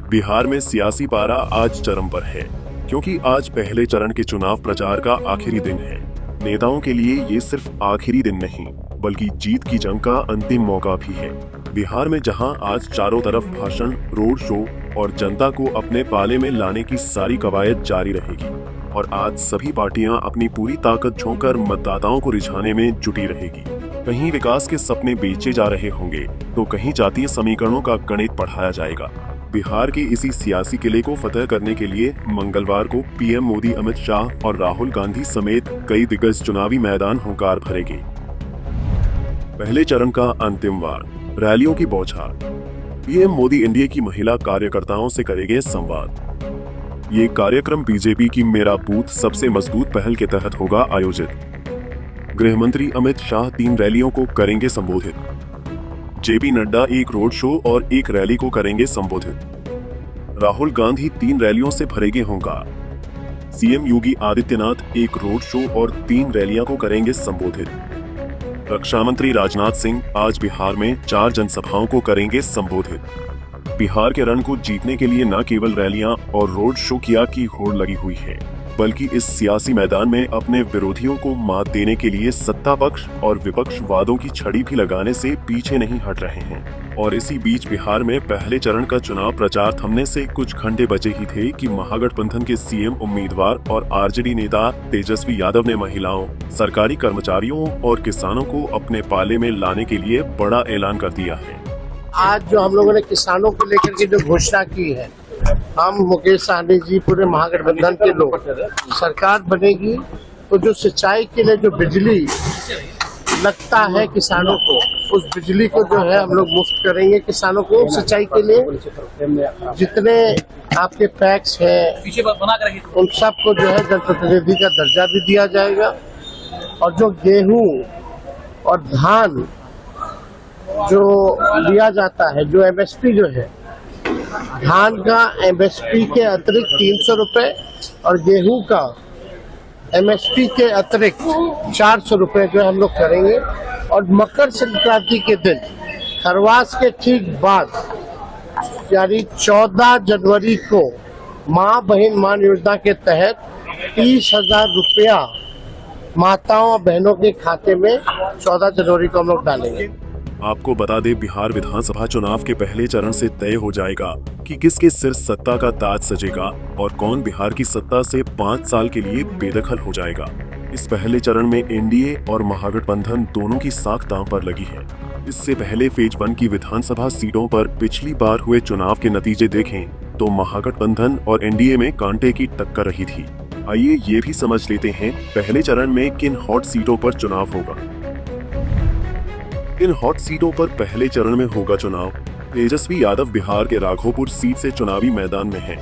बिहार में सियासी पारा आज चरम पर है, क्योंकि आज पहले चरण के चुनाव प्रचार का आखिरी दिन है। नेताओं के लिए ये सिर्फ आखिरी दिन नहीं, बल्कि जीत की जंग का अंतिम मौका भी है। बिहार में जहां आज चारों तरफ भाषण, रोड शो और जनता को अपने पाले में लाने की सारी कवायद जारी रहेगी और आज सभी पार्टियां अपनी पूरी ताकत झोंककर मतदाताओं को रिझाने में जुटी रहेगी। कहीं विकास के सपने बेचे जा रहे होंगे, तो कहीं जातीय समीकरणों का गणित पढ़ाया जाएगा। बिहार के इसी सियासी किले को फतह करने के लिए मंगलवार को पीएम मोदी, अमित शाह और राहुल गांधी समेत कई दिग्गज चुनावी मैदान हुंकार भरेंगे। पहले चरण का अंतिम वार, रैलियों की बौछार। पीएम मोदी एनडीए की महिला कार्यकर्ताओं से करेंगे संवाद। ये कार्यक्रम बीजेपी की मेरा बूथ सबसे मजबूत पहल के तहत होगा आयोजित। गृह मंत्री अमित शाह 3 रैलियों को करेंगे संबोधित। जेपी नड्डा एक रोड शो और एक रैली को करेंगे संबोधित। राहुल गांधी 3 रैलियों से भरेंगे हुंकार। सीएम योगी आदित्यनाथ एक रोड शो और 3 रैलियां को करेंगे संबोधित। रक्षा मंत्री राजनाथ सिंह आज बिहार में 4 जनसभाओं को करेंगे संबोधित। बिहार के रण को जीतने के लिए न केवल रैलियां और रोड शो की होड़ लगी हुई है, बल्कि इस सियासी मैदान में अपने विरोधियों को मात देने के लिए सत्ता पक्ष और विपक्ष वादों की छड़ी भी लगाने से पीछे नहीं हट रहे हैं। और इसी बीच बिहार में पहले चरण का चुनाव प्रचार थमने से कुछ घंटे बचे ही थे कि महागठबंधन के सीएम उम्मीदवार और आरजेडी नेता तेजस्वी यादव ने महिलाओं, सरकारी कर्मचारियों और किसानों को अपने पाले में लाने के लिए बड़ा ऐलान कर दिया है। आज जो हम लोगों ने किसानों को लेकर के जो घोषणा की है, हम मुकेश सहनी जी, पूरे महागठबंधन के लोग, सरकार बनेगी तो जो सिंचाई के लिए जो बिजली लगता है किसानों को, उस बिजली को जो है हम लोग मुफ्त करेंगे किसानों को। सिंचाई के लिए जितने आपके पैक्स हैं उन सबको जो है जनप्रतिनिधि का दर्जा भी दिया जाएगा। और जो गेहूं और धान जो लिया जाता है, जो एमएसपी जो है, धान का एमएसपी के अतिरिक्त 300 रुपए और गेहूं का एमएसपी के अतिरिक्त 400 रुपए जो हम लोग करेंगे। और मकर संक्रांति के दिन, खरवास के ठीक बाद, यानी 14 जनवरी को माँ बहन मान योजना के तहत 30,000 रुपया माताओं और बहनों के खाते में 14 जनवरी को हम लोग डालेंगे। आपको बता दें, बिहार विधानसभा चुनाव के पहले चरण से तय हो जाएगा कि किसके सिर सत्ता का ताज सजेगा और कौन बिहार की सत्ता से 5 साल के लिए बेदखल हो जाएगा। इस पहले चरण में एनडीए और महागठबंधन दोनों की साख दांव पर लगी है। इससे पहले फेज 1 की विधानसभा सीटों पर पिछली बार हुए चुनाव के नतीजे देखें तो महागठबंधन और एनडीए में कांटे की टक्कर रही थी। आइए ये भी समझ लेते हैं पहले चरण में किन हॉट सीटों पर चुनाव होगा। इन हॉट सीटों पर पहले चरण में होगा चुनाव। तेजस्वी यादव बिहार के राघोपुर सीट से चुनावी मैदान में हैं।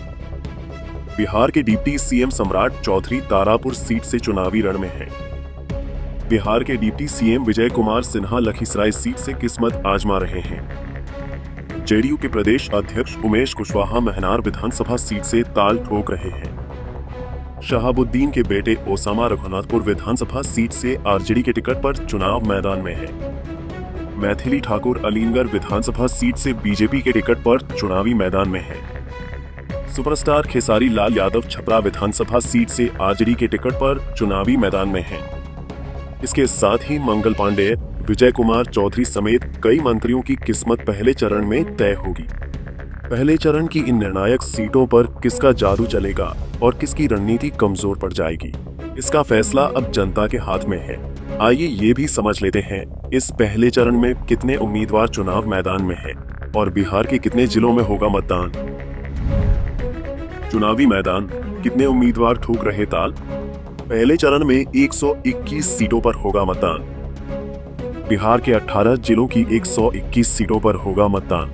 बिहार के डिप्टी सीएम सम्राट चौधरी तारापुर सीट से चुनावी रण में हैं। बिहार के deputy CM Vijay Kumar Sinha Lakhisarai seat से किस्मत आजमा रहे हैं। जेडीयू के प्रदेश अध्यक्ष उमेश कुशवाहा महनार विधानसभा सीट से ताल ठोक रहे हैं। शहाबुद्दीन के बेटे ओसामा रघुनाथपुर विधानसभा सीट से आरजेडी के टिकट पर चुनाव मैदान में है। मैथिली ठाकुर अलीनगढ़ विधानसभा सीट से बीजेपी के टिकट पर चुनावी मैदान में है। सुपरस्टार खेसारी लाल यादव छपरा विधानसभा सीट से आरजेडी के टिकट पर चुनावी मैदान में हैं। इसके साथ ही मंगल पांडेय, विजय कुमार चौधरी समेत कई मंत्रियों की किस्मत पहले चरण में तय होगी। पहले चरण की इन निर्णायक सीटों पर किसका जादू चलेगा और किसकी रणनीति कमजोर पड़ जाएगी, इसका फैसला अब जनता के हाथ में है। आइए ये भी समझ लेते हैं इस पहले चरण में कितने उम्मीदवार चुनाव मैदान में हैं और बिहार के कितने जिलों में होगा मतदान। चुनावी मैदान, कितने उम्मीदवार ठोक रहे ताल। पहले चरण में 121 सीटों पर होगा मतदान। बिहार के 18 जिलों की 121 सीटों पर होगा मतदान।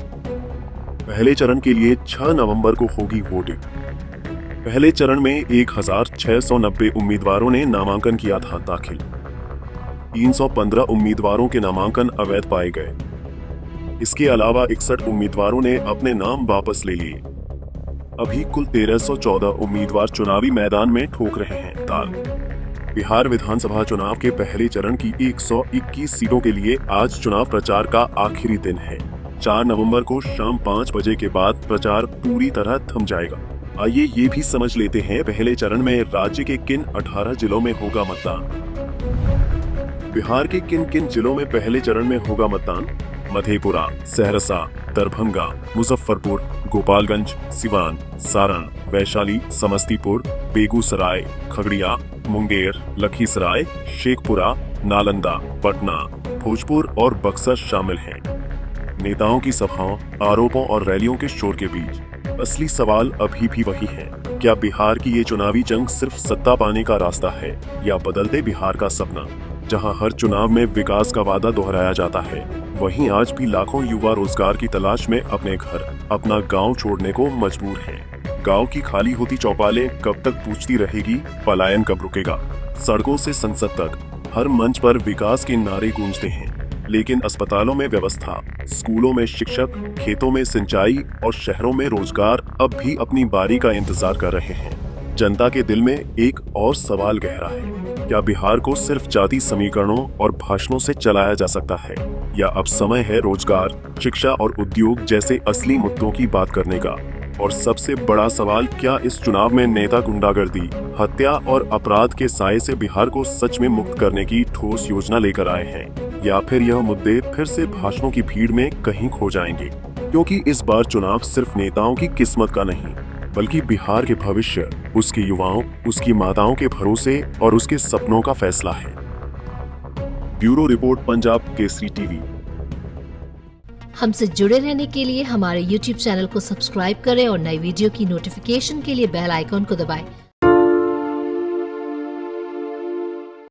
पहले चरण के लिए 6 नवंबर को होगी वोटिंग। पहले चरण में 1690 उम्मीदवारों ने नामांकन किया था दाखिल। 315 उम्मीदवारों के नामांकन अवैध पाए गए। इसके अलावा 61 उम्मीदवारों ने अपने नाम वापस ले लिए। अभी कुल 1314 उम्मीदवार चुनावी मैदान में ठोक रहे हैं ताल। बिहार विधानसभा चुनाव के पहले चरण की 121 सीटों के लिए आज चुनाव प्रचार का आखिरी दिन है। 4 नवंबर को शाम 5 बजे के बाद प्रचार पूरी तरह थम जाएगा। आइए ये भी समझ लेते हैं पहले चरण में राज्य के किन 18 जिलों में होगा मतदान। बिहार के किन किन जिलों में पहले चरण में होगा मतदान? मधेपुरा, सहरसा, दरभंगा, मुजफ्फरपुर, गोपालगंज, सिवान, सारण, वैशाली, समस्तीपुर, बेगूसराय, खगड़िया, मुंगेर, लखीसराय, शेखपुरा, नालंदा, पटना, भोजपुर और बक्सर शामिल हैं। नेताओं की सभाओं, आरोपों और रैलियों के शोर के बीच असली सवाल अभी भी वही है। क्या बिहार की ये चुनावी जंग सिर्फ सत्ता पाने का रास्ता है या बदलते बिहार का सपना? जहां हर चुनाव में विकास का वादा दोहराया जाता है, वहीं आज भी लाखों युवा रोजगार की तलाश में अपने घर, अपना गांव छोड़ने को मजबूर हैं। गांव की खाली होती चौपालें कब तक पूछती रहेगी, पलायन कब रुकेगा? सड़कों से संसद तक हर मंच पर विकास के नारे गूंजते हैं, लेकिन अस्पतालों में व्यवस्था, स्कूलों में शिक्षक, खेतों में सिंचाई और शहरों में रोजगार अब भी अपनी बारी का इंतजार कर रहे हैं। जनता के दिल में एक और सवाल गहरा है, क्या बिहार को सिर्फ जाति समीकरणों और भाषणों से चलाया जा सकता है, या अब समय है रोजगार, शिक्षा और उद्योग जैसे असली मुद्दों की बात करने का? और सबसे बड़ा सवाल, क्या इस चुनाव में नेता गुंडागर्दी, हत्या और अपराध के साए से बिहार को सच में मुक्त करने की ठोस योजना लेकर आए हैं, या फिर यह मुद्दे फिर से भाषणों की भीड़ में कहीं खो जाएंगे? क्योंकि इस बार चुनाव सिर्फ नेताओं की किस्मत का नहीं, बल्कि बिहार के भविष्य, उसके युवाओं, उसकी माताओं के भरोसे और उसके सपनों का फैसला है। Bureau report, Punjab Kesari TV. हमसे जुड़े रहने के लिए हमारे YouTube चैनल को सब्सक्राइब करें और नई वीडियो की नोटिफिकेशन के लिए बेल आइकॉन को दबाएं।